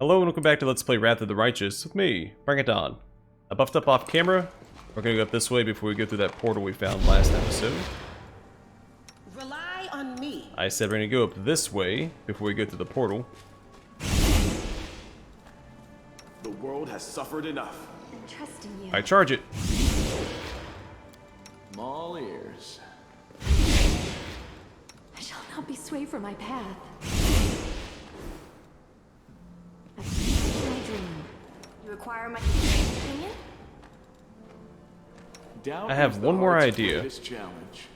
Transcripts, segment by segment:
Hello and welcome back to Let's Play Wrath of the Righteous with me, Bring It On. I buffed up off camera. We're gonna go up this way before we go through that portal we found last episode. Rely on me. I said we're gonna go up this way before we go through the portal. The world has suffered enough. I'm trusting you. I charge it. I'm all ears. I shall not be swayed from my path. My dream. You require my opinion? Doubt I have is the one more heart's idea. greatest challenge.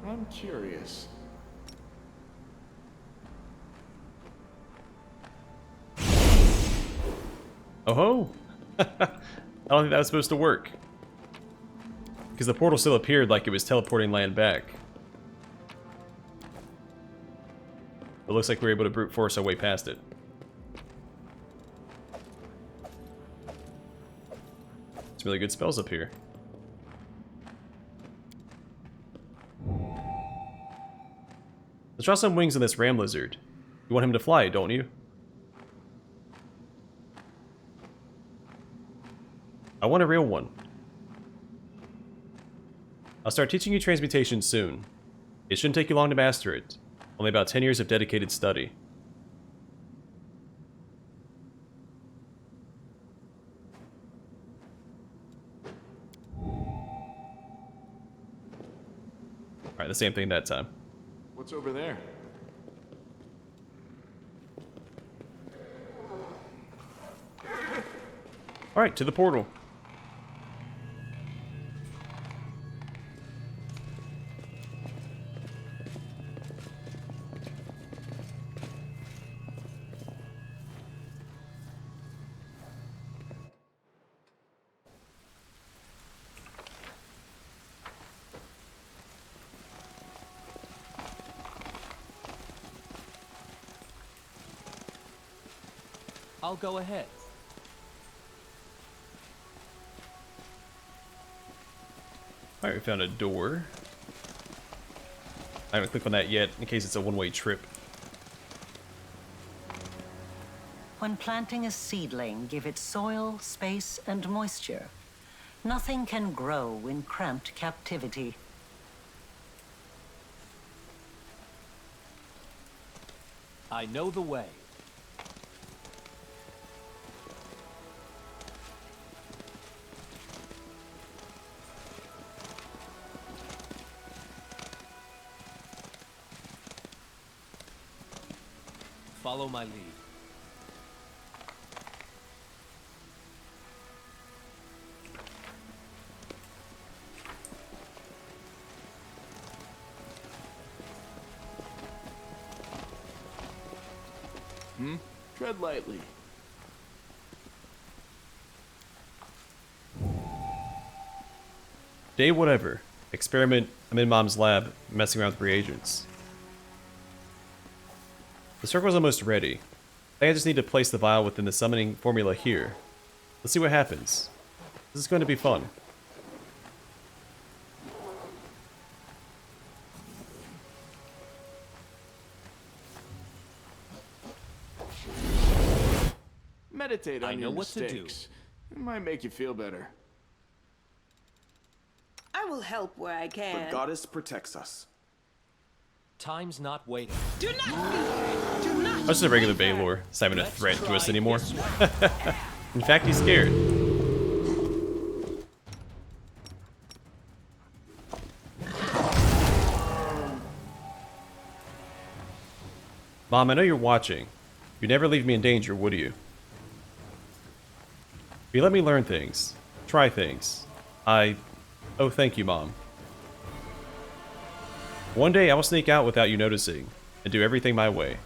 I'm curious. Oh ho! I don't think that was supposed to work. Because the portal still appeared like it was teleporting land back. It looks like we were able to brute force our way past it. Some really good spells up here. Let's draw some wings on this ram lizard. You want him to fly, don't you? I want a real one. I'll start teaching you transmutation soon. It shouldn't take you long to master it. Only about 10 years of dedicated study. Alright, the same thing that time. What's over there? Alright, to the portal. I'll go ahead. Alright, we found a door. I haven't clicked on that yet, in case it's a one-way trip. When planting a seedling, give it soil, space, and moisture. Nothing can grow in cramped captivity. I know the way. Follow my lead. Tread lightly. Day whatever. Experiment. I'm in Mom's lab, messing around with reagents. The circle's almost ready. I think I just need to place the vial within the summoning formula here. Let's see what happens. This is going to be fun. Meditate on I know your what to do. mistakes. It might make you feel better. I will help where I The can. goddess protects us. Time's not waiting. Do not fear. Do not. That's just a regular waver. Baylor. It's not even a Let's threat to try us anymore. this one. In fact, he's scared. Mom, I know you're watching. You'd never leave me in danger, would you? You let me learn things. Try things. Oh, thank you, Mom. One day I will sneak out without you noticing, and do everything my way.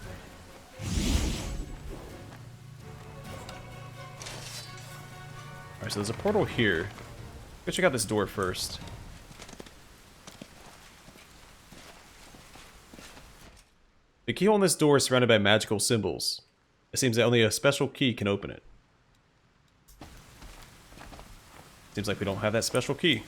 Alright, so there's a portal here. Let's check out this door first. The keyhole in this door is surrounded by magical symbols. It seems that only a special key can open it. Seems like we don't have that special key.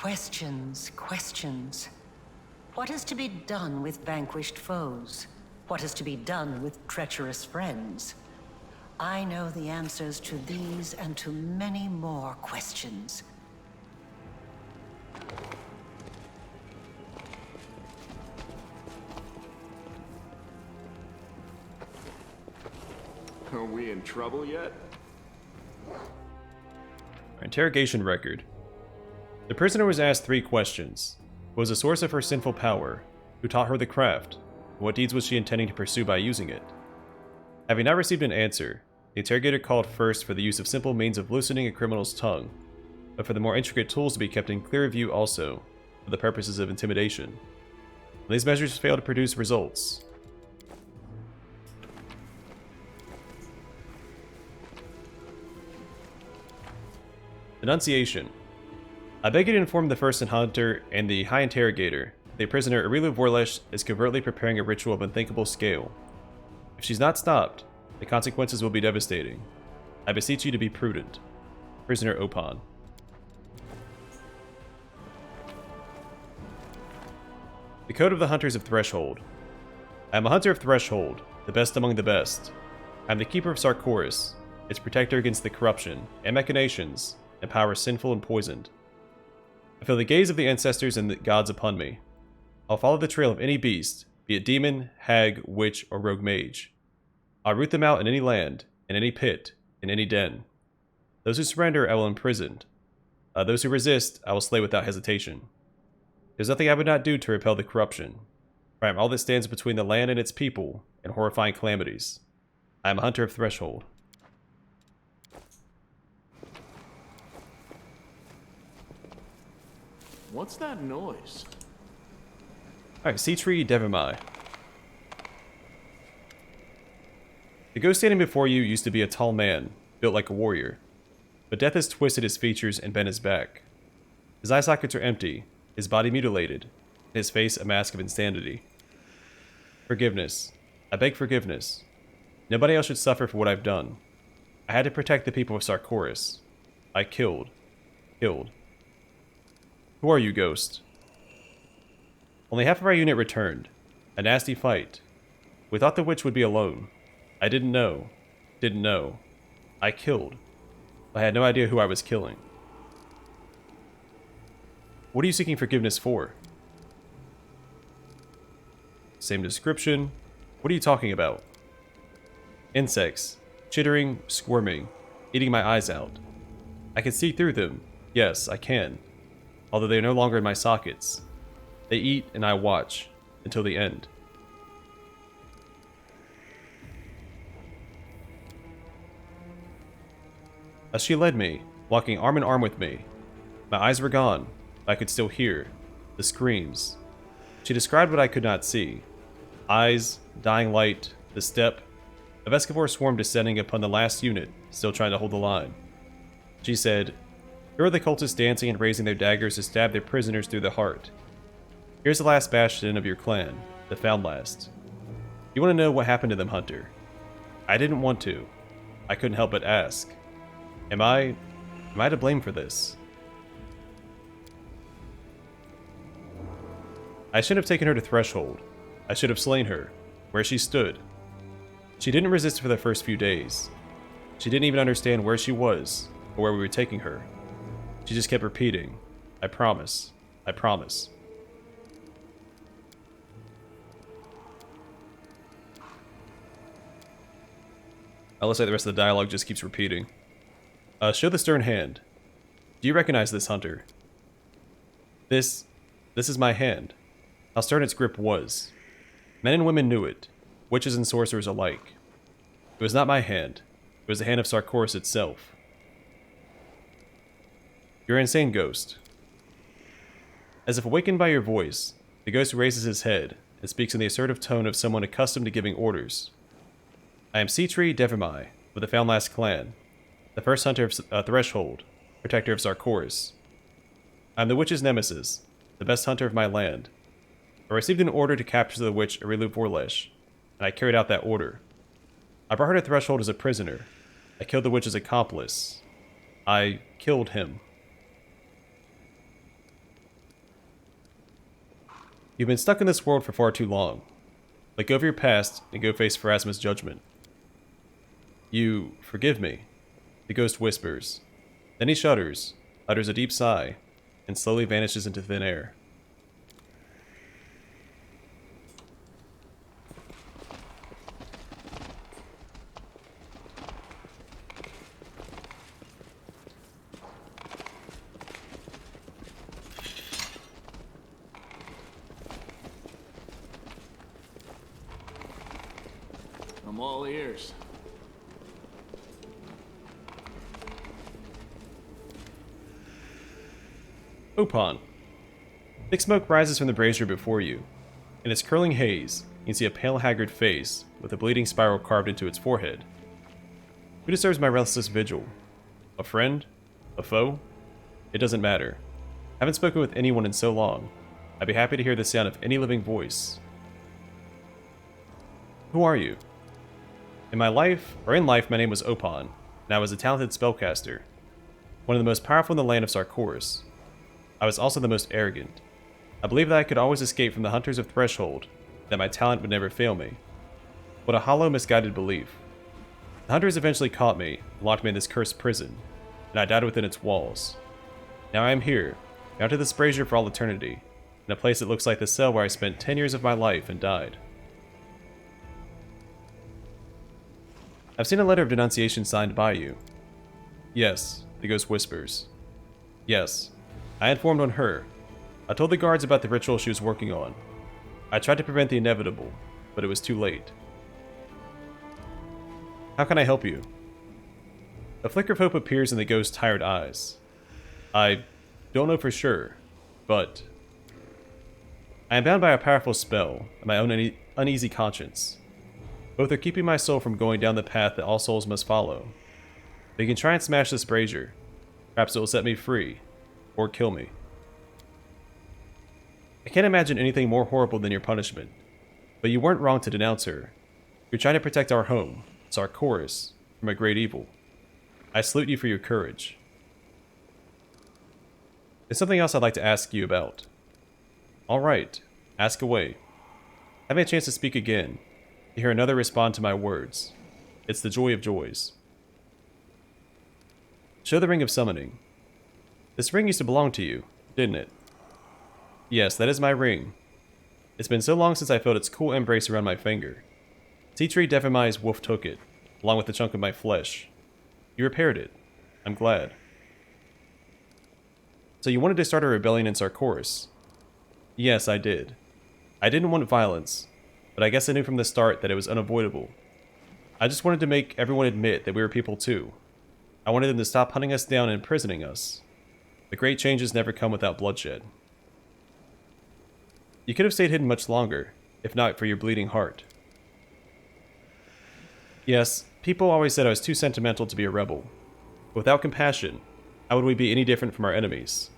Questions, questions. What is to be done with vanquished foes? What is to be done with treacherous friends? I know the answers to these and to many more questions. Are we in trouble yet? Our interrogation record. The prisoner was asked 3 questions. What was the source of her sinful power? Who taught her the craft? What deeds was she intending to pursue by using it? Having not received an answer, the interrogator called first for the use of simple means of loosening a criminal's tongue, but for the more intricate tools to be kept in clear view also, for the purposes of intimidation. When these measures failed to produce results, Denunciation. I beg you to inform the First Hunter and the High Interrogator that the prisoner Areelu Vorlesh is covertly preparing a ritual of unthinkable scale. If she's not stopped, the consequences will be devastating. I beseech you to be prudent. Prisoner Opon. The Code of the Hunters of Threshold. I am a Hunter of Threshold, the best among the best. I am the Keeper of Sarkoris, its protector against the corruption and machinations and power sinful and poisoned. I feel the gaze of the ancestors and the gods upon me. I'll follow the trail of any beast, be it demon, hag, witch, or rogue mage. I'll root them out in any land, in any pit, in any den. Those who surrender I will imprison. Those who resist I will slay without hesitation. There's nothing I would not do to repel the corruption, for I am all that stands between the land and its people and horrifying calamities. I am a Hunter of Threshold. What's that noise? Alright, Sea-Tree Devamai. The ghost standing before you used to be a tall man, built like a warrior. But death has twisted his features and bent his back. His eye sockets are empty, his body mutilated, and his face a mask of insanity. Forgiveness. I beg forgiveness. Nobody else should suffer for what I've done. I had to protect the people of Sarkoris. I killed. Who are you, ghost? Only half of our unit returned. A nasty fight. We thought the witch would be alone. I didn't know. I killed. I had no idea who I was killing. What are you seeking forgiveness for? Same description. What are you talking about? Insects. Chittering, squirming, eating my eyes out. I can see through them. Yes, I can. Although they are no longer in my sockets. They eat and I watch. Until the end. As she led me, walking arm in arm with me, my eyes were gone, but I could still hear the screams. She described what I could not see. Eyes, dying light, the step, a Vescivore swarm descending upon the last unit, still trying to hold the line. She said, "Here are the cultists dancing and raising their daggers to stab their prisoners through the heart. Here's the last bastion of your clan, the Found Last. You want to know what happened to them, Hunter?" I didn't want to. I couldn't help but ask. Am I to blame for this? I should have taken her to Threshold. I should have slain her, where she stood. She didn't resist for the first few days. She didn't even understand where she was, or where we were taking her. She just kept repeating, "I promise, I promise." It looks like the rest of the dialogue just keeps repeating. Show the stern hand. Do you recognize this, Hunter? This is my hand. How stern its grip was. Men and women knew it, witches and sorcerers alike. It was not my hand. It was the hand of Sarkoris itself. You're insane, ghost. As if awakened by your voice, the ghost raises his head and speaks in the assertive tone of someone accustomed to giving orders. I am Sea-Tree Devamai, with the Found Last clan, the first hunter of Threshold, protector of Sarkoris. I am the witch's nemesis, the best hunter of my land. I received an order to capture the witch Areelu Vorlesh, and I carried out that order. I brought her to Threshold as a prisoner. I killed the witch's accomplice. I killed him. You've been stuck in this world for far too long. Let go of your past and go face Pharasma's judgment. You forgive me, the ghost whispers. Then he shudders, utters a deep sigh, and slowly vanishes into thin air. I'm all ears. Opon. Thick smoke rises from the brazier before you. In its curling haze, you can see a pale, haggard face with a bleeding spiral carved into its forehead. Who disturbs my restless vigil? A friend? A foe? It doesn't matter. I haven't spoken with anyone in so long. I'd be happy to hear the sound of any living voice. Who are you? In life, my name was Opon, and I was a talented spellcaster. One of the most powerful in the land of Sarkoris. I was also the most arrogant. I believed that I could always escape from the Hunters of Threshold, that my talent would never fail me. What a hollow, misguided belief. The Hunters eventually caught me, and locked me in this cursed prison, and I died within its walls. Now I am here, bound to this brazier for all eternity, in a place that looks like the cell where I spent 10 years of my life and died. I've seen a letter of denunciation signed by you. Yes, the ghost whispers. Yes, I informed on her. I told the guards about the ritual she was working on. I tried to prevent the inevitable, but it was too late. How can I help you? A flicker of hope appears in the ghost's tired eyes. I don't know for sure, but I am bound by a powerful spell and my own uneasy conscience. Both are keeping my soul from going down the path that all souls must follow. But you can try and smash this brazier. Perhaps it will set me free, or kill me. I can't imagine anything more horrible than your punishment, but you weren't wrong to denounce her. You're trying to protect our home, Sarkoris, from a great evil. I salute you for your courage. There's something else I'd like to ask you about. Alright, ask away. Have me a chance to speak again, to hear another respond to my words. It's the joy of joys. Show the Ring of Summoning. This ring used to belong to you, didn't it? Yes, that is my ring. It's been so long since I felt its cool embrace around my finger. T-Tree Devamai's wolf took it, along with a chunk of my flesh. You repaired it. I'm glad. So you wanted to start a rebellion in Sarkoris? Yes, I did. I didn't want violence, but I guess I knew from the start that it was unavoidable. I just wanted to make everyone admit that we were people too. I wanted them to stop hunting us down and imprisoning us. But great changes never come without bloodshed. You could have stayed hidden much longer, if not for your bleeding heart. Yes, people always said I was too sentimental to be a rebel. But without compassion, how would we be any different from our enemies?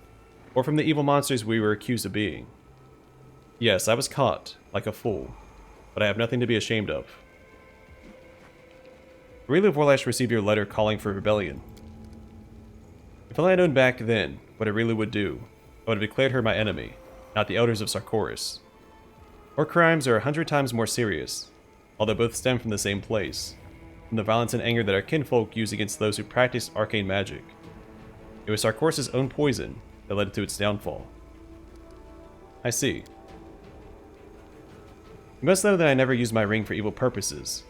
Or from the evil monsters we were accused of being? Yes, I was caught, like a fool, but I have nothing to be ashamed of. Areelu Vorlesh received your letter calling for rebellion. If only I had known back then what Areelu would do, I would have declared her my enemy, not the elders of Sarkoris. Her crimes are 100 times more serious, although both stem from the same place, from the violence and anger that our kinfolk use against those who practice arcane magic. It was Sarkoris' own poison that led to its downfall. I see. You must know that I never used my ring for evil purposes,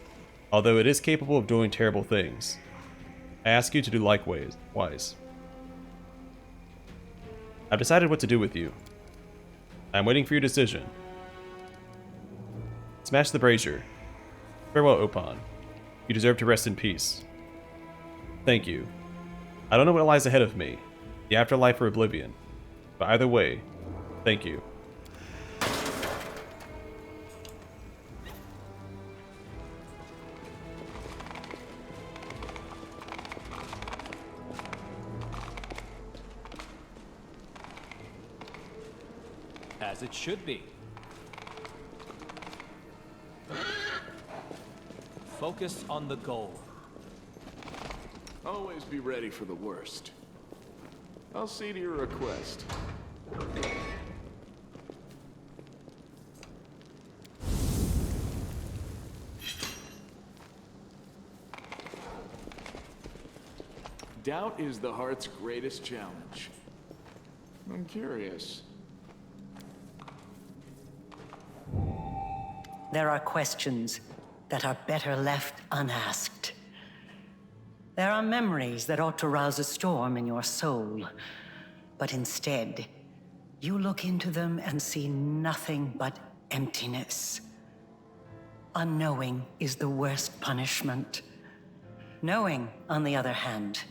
although it is capable of doing terrible things. I ask you to do likewise. I've decided what to do with you. I'm waiting for your decision. Smash the brazier. Farewell, Opon. You deserve to rest in peace. Thank you. I don't know what lies ahead of me, the afterlife or oblivion, but either way, thank you. As it should be. Focus on the goal. Always be ready for the worst. I'll see to your request. Doubt is the heart's greatest challenge. I'm curious. There are questions that are better left unasked. There are memories that ought to rouse a storm in your soul, but instead, you look into them and see nothing but emptiness. Unknowing is the worst punishment. Knowing, on the other hand,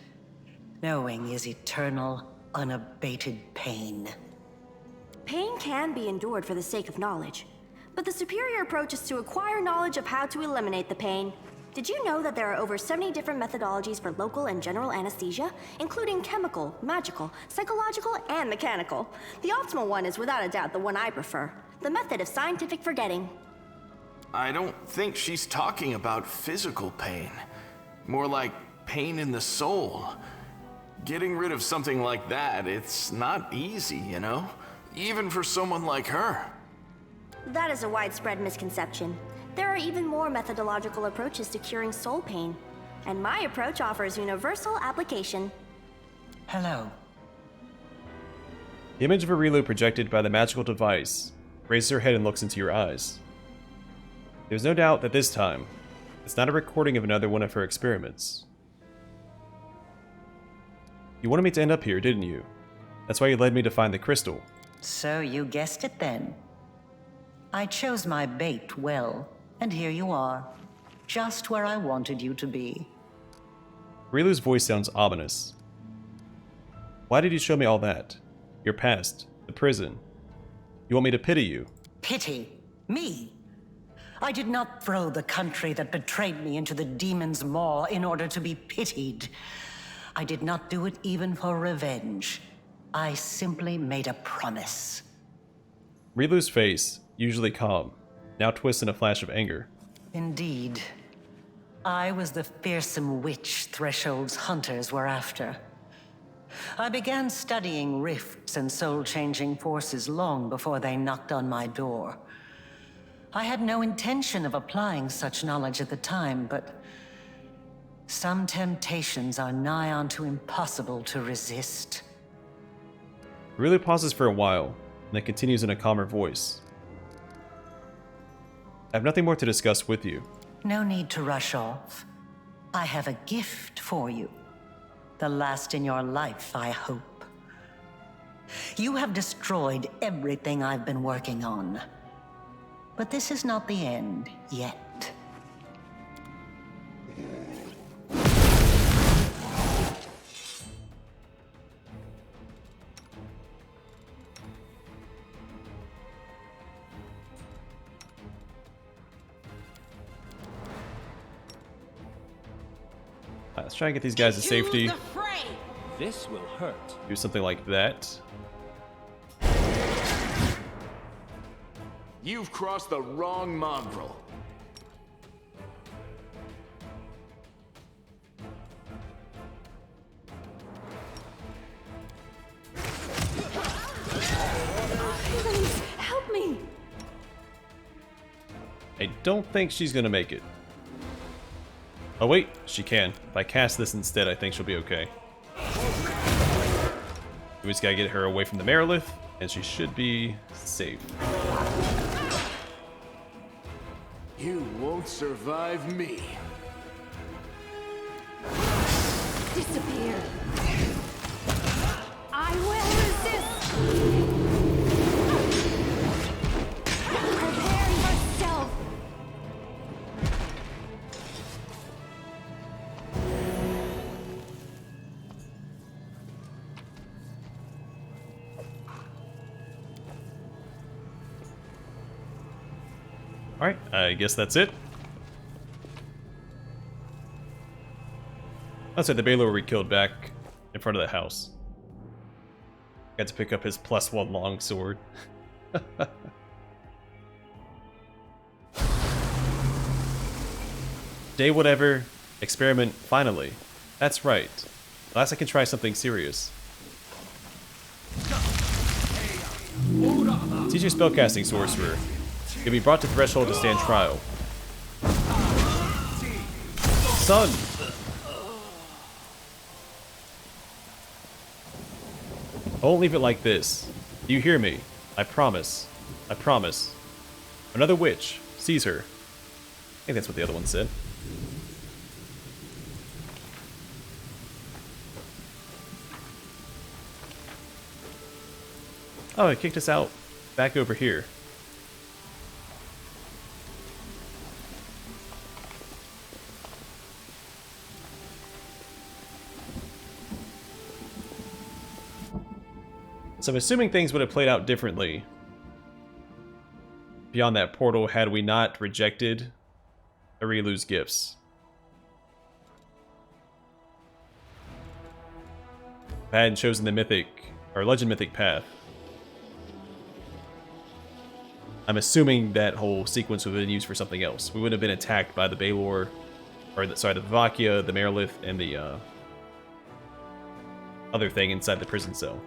knowing is eternal, unabated pain. Pain can be endured for the sake of knowledge, but the superior approach is to acquire knowledge of how to eliminate the pain. Did you know that there are over 70 different methodologies for local and general anesthesia, including chemical, magical, psychological, and mechanical? The optimal one is without a doubt the one I prefer, the method of scientific forgetting. I don't think she's talking about physical pain. More like pain in the soul. Getting rid of something like that, it's not easy, you know? Even for someone like her. That is a widespread misconception. There are even more methodological approaches to curing soul pain, and my approach offers universal application. Hello. The image of Areelu projected by the magical device raises her head and looks into your eyes. There's no doubt that this time, it's not a recording of another one of her experiments. You wanted me to end up here, didn't you? That's why you led me to find the crystal. So you guessed it then. I chose my bait well, and here you are. Just where I wanted you to be. Relu's voice sounds ominous. Why did you show me all that? Your past, the prison. You want me to pity you? Pity? Me? I did not throw the country that betrayed me into the demon's maw in order to be pitied. I did not do it even for revenge. I simply made a promise. Relu's face, usually calm, now twists in a flash of anger. Indeed. I was the fearsome witch Threshold's hunters were after. I began studying rifts and soul-changing forces long before they knocked on my door. I had no intention of applying such knowledge at the time, but some temptations are nigh onto impossible to resist. Relu pauses for a while, and then continues in a calmer voice. I have nothing more to discuss with you. No need to rush off. I have a gift for you. The last in your life, I hope. You have destroyed everything I've been working on. But this is not the end yet. Let's try and get these guys to safety. Choose the fray. This will hurt. Do something like that. You've crossed the wrong mongrel. Please, help me! I don't think she's gonna make it. Oh wait, she can. If I cast this instead, I think she'll be okay. We just gotta get her away from the Merilith, and she should be safe. You won't survive me. Disappear. I will resist. Prepare yourself. Alright, I guess that's it. Let's say the Baylor we killed back in front of the house. Got to pick up his +1 longsword. Day whatever, experiment finally. That's right. At last I can try something serious. Teach your spellcasting sorcerer. You'll be brought to Threshold to stand trial. Son! I won't leave it like this. Do you hear me? I promise. I promise. Another witch. Seize her. I think that's what the other one said. Oh, it kicked us out back over here. So I'm assuming things would have played out differently beyond that portal had we not rejected Areelu's gifts. If I hadn't chosen the mythic or legend mythic path, I'm assuming that whole sequence would have been used for something else. We would have been attacked by the Baylor, or the Vakia, the Merilith, and the other thing inside the prison cell.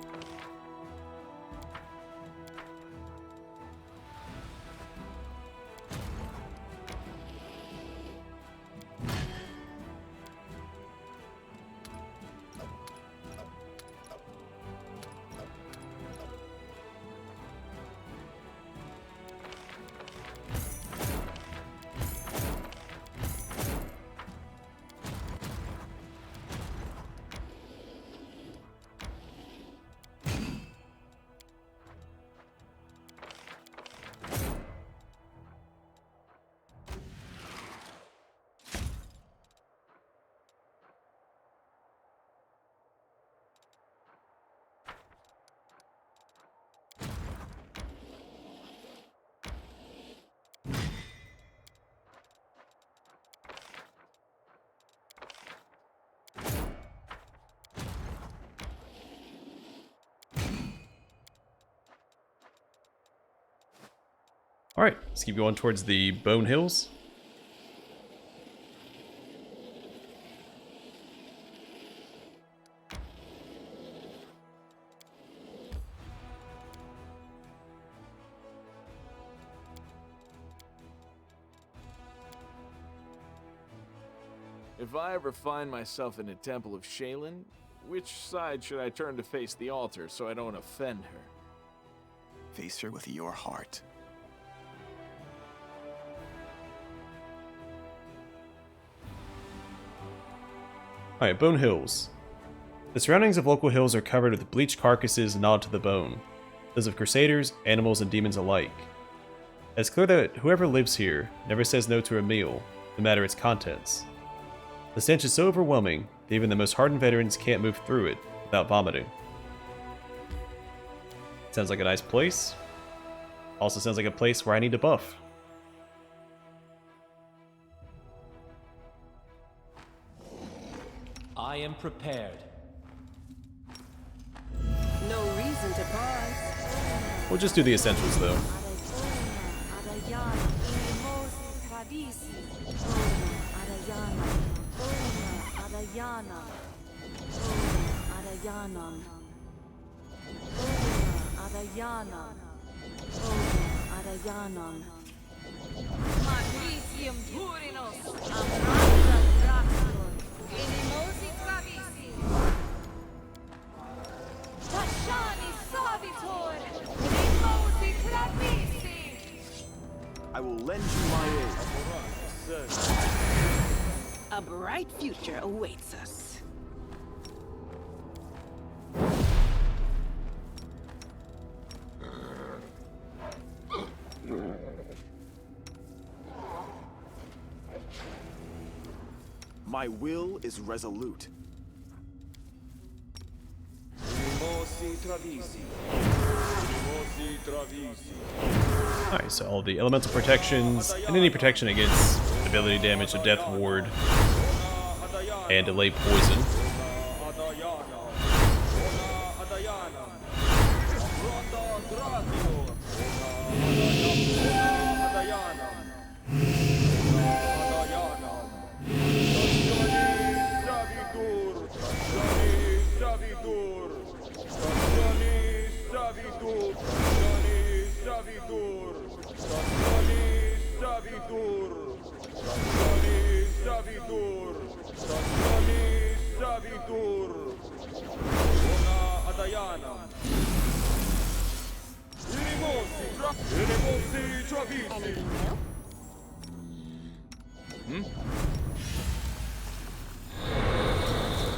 Alright, let's keep going towards the Bone Hills. If I ever find myself in a temple of Shaylin, which side should I turn to face the altar so I don't offend her? Face her with your heart. Alright, Bone Hills. The surroundings of local hills are covered with bleached carcasses gnawed to the bone, those of crusaders, animals, and demons alike. It's clear that whoever lives here never says no to a meal, no matter its contents. The stench is so overwhelming that even the most hardened veterans can't move through it without vomiting. Sounds like a nice place. Also sounds like a place where I need to buff. I am prepared. No reason to pause. We'll just do the essentials though. Magnesium Turinos, Amrata Draxtor, Inimosi Travisi, Tashani Savitor, Inimosi Travisi. I will lend you my aid. A bright future awaits us. My will is resolute. Alright, so all the elemental protections, and any protection against ability damage, so death ward, and delay poison.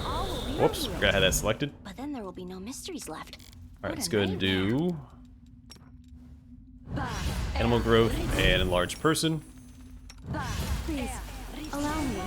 All will be Whoops, revealed. forgot I had that selected. But then there will be no mysteries left. Alright, What let's a go ahead and nightmare. do animal growth and enlarged person. Please, allow me.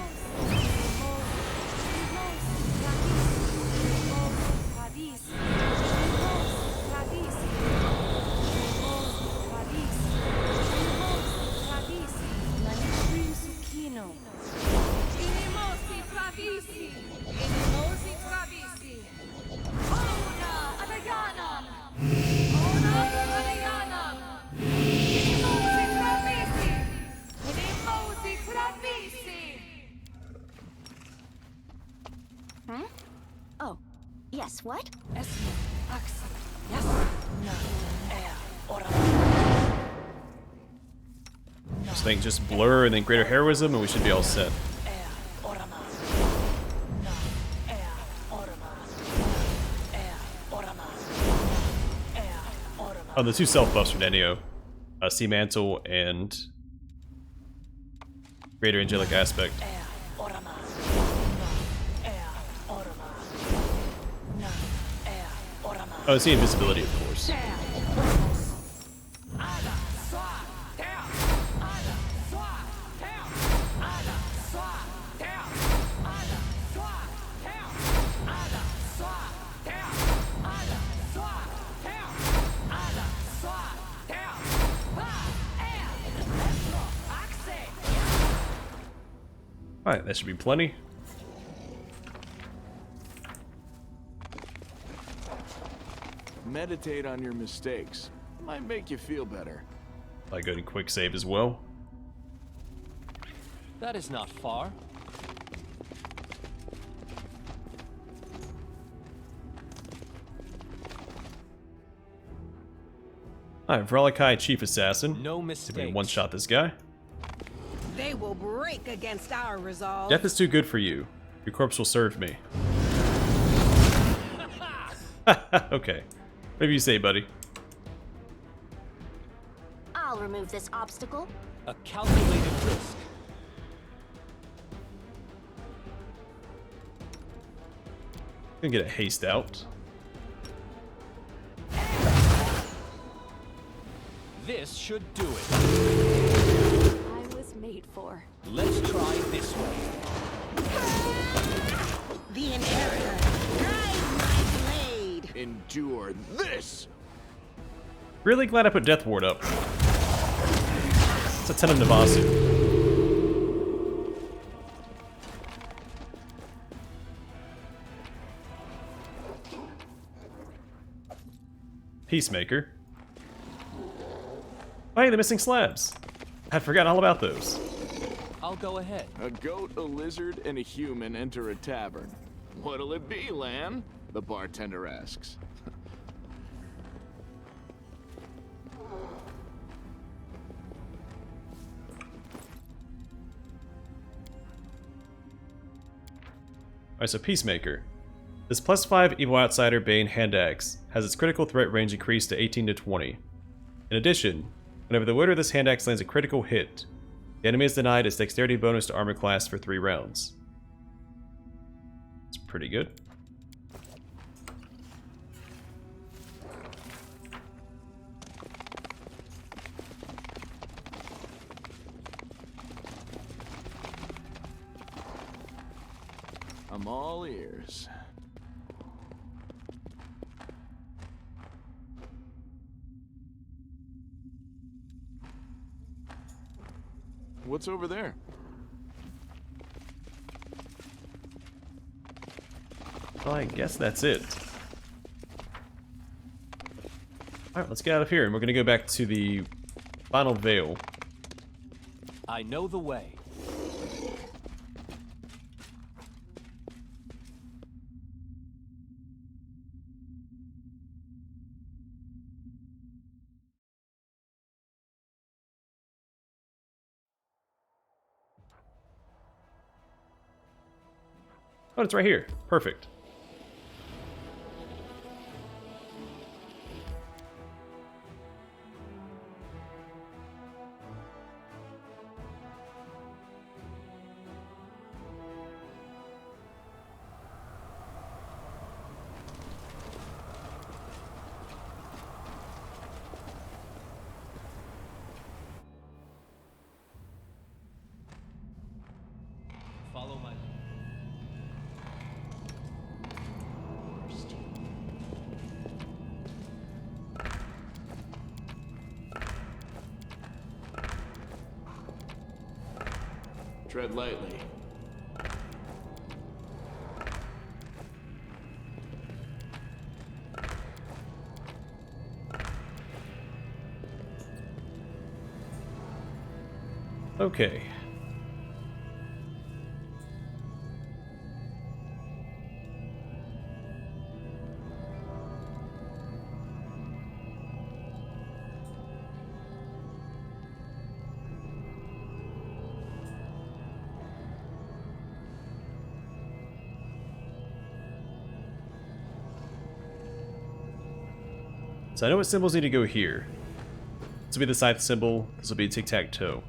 Huh? Oh, yes, what? Just think just blur and then greater heroism and we should be all set. Oh, the two self buffs from Nenio. Sea Mantle and Greater Angelic Aspect. Oh, it's the invisibility, of course. Alright, that should be plenty. Meditate on your mistakes. Might make you feel better. I go to quick save as well. That is not far. Alright, Vralikai, Chief Assassin. No See if we mistakes. can one-shot this guy. They will break against our resolve. Death is too good for you. Your corpse will serve me. Okay. Whatever you say, buddy. I'll remove this obstacle. A calculated risk. Gonna get a haste out. This should do it. I was made for. Let's try this way. The inheritor. Guide my blade. Endure this! Really glad I put Death Ward up. It's a 10 of Navasu. Peacemaker. Oh, hey, the missing slabs. I forgot all about those. I'll go ahead. A goat, a lizard, and a human enter a tavern. What'll it be, Lan? The bartender asks. Alright, so Peacemaker. This +5 Evil Outsider Bane hand axe has its critical threat range increased to 18 to 20. In addition, whenever the wielder of this hand axe lands a critical hit, the enemy is denied its dexterity bonus to armor class for 3 rounds. It's pretty good. I'm all ears. What's over there? Well, I guess that's it. Alright, let's get out of here, and we're gonna go back to the final veil. I know the way. Oh, it's right here. Perfect. Tread lightly. Okay. So I know what symbols need to go here. This will be the scythe symbol. This will be tic-tac-toe.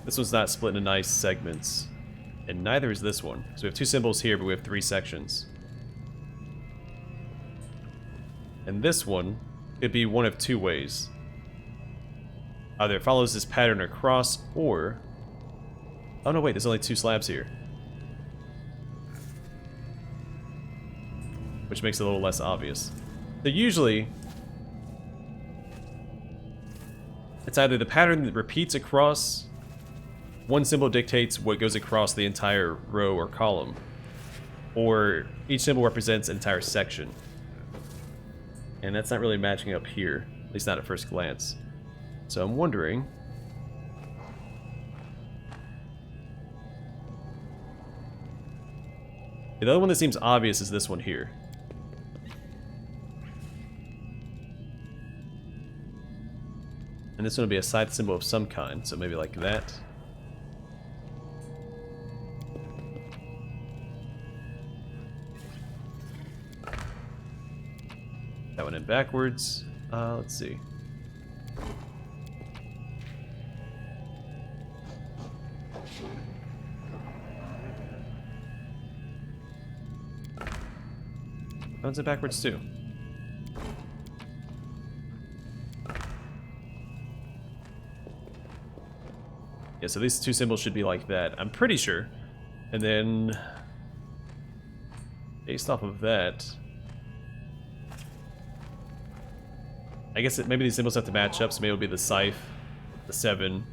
This one's not split into nice segments. And neither is this one. So we have two symbols here, but we have three sections. And this one could be one of two ways. Either it follows this pattern across, or... Oh no, wait, there's only two slabs here. Which makes it a little less obvious. So usually, it's either the pattern that repeats across, one symbol dictates what goes across the entire row or column, or each symbol represents an entire section. And that's not really matching up here, at least not at first glance. So I'm wondering... The other one that seems obvious is this one here. And this one will be a scythe symbol of some kind, so maybe like that. That one in backwards. Let's see. That one's in backwards too. Yeah, so these two symbols should be like that. I'm pretty sure. And then, based off of that, I guess maybe these symbols have to match up, so maybe it'll be the scythe, the 7,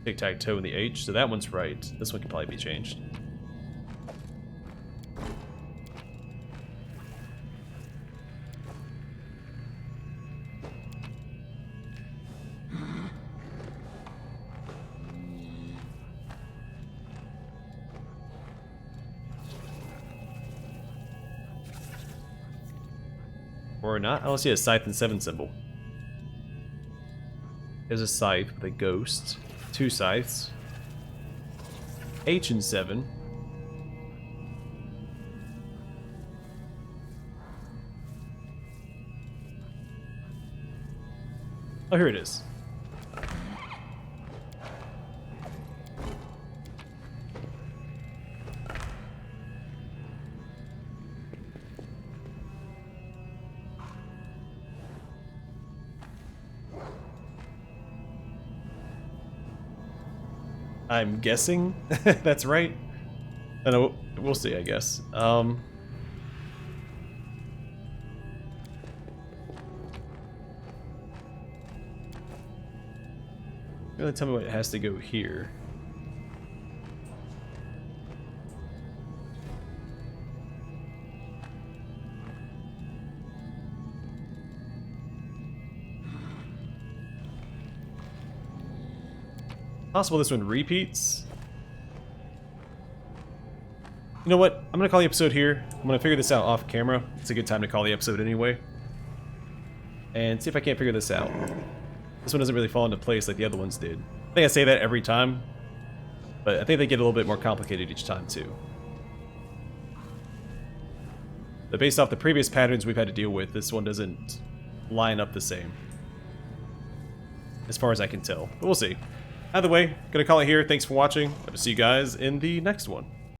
tic-tac-toe, and the H. So that one's right. This one can probably be changed. Or not. I don't see a scythe and 7 symbol. There's a scythe with a ghost. 2 scythes. H and 7. Oh, here it is. I'm guessing that's right. I know, we'll see, I guess. Really tell me what has to go here. Possible this one repeats. You know what? I'm gonna call the episode here. I'm gonna figure this out off camera. It's a good time to call the episode anyway. And see if I can't figure this out. This one doesn't really fall into place like the other ones did. I think I say that every time, but I think they get a little bit more complicated each time too. But based off the previous patterns we've had to deal with, this one doesn't line up the same. As far as I can tell. But we'll see. Either way, gonna call it here. Thanks for watching. I'll see you guys in the next one.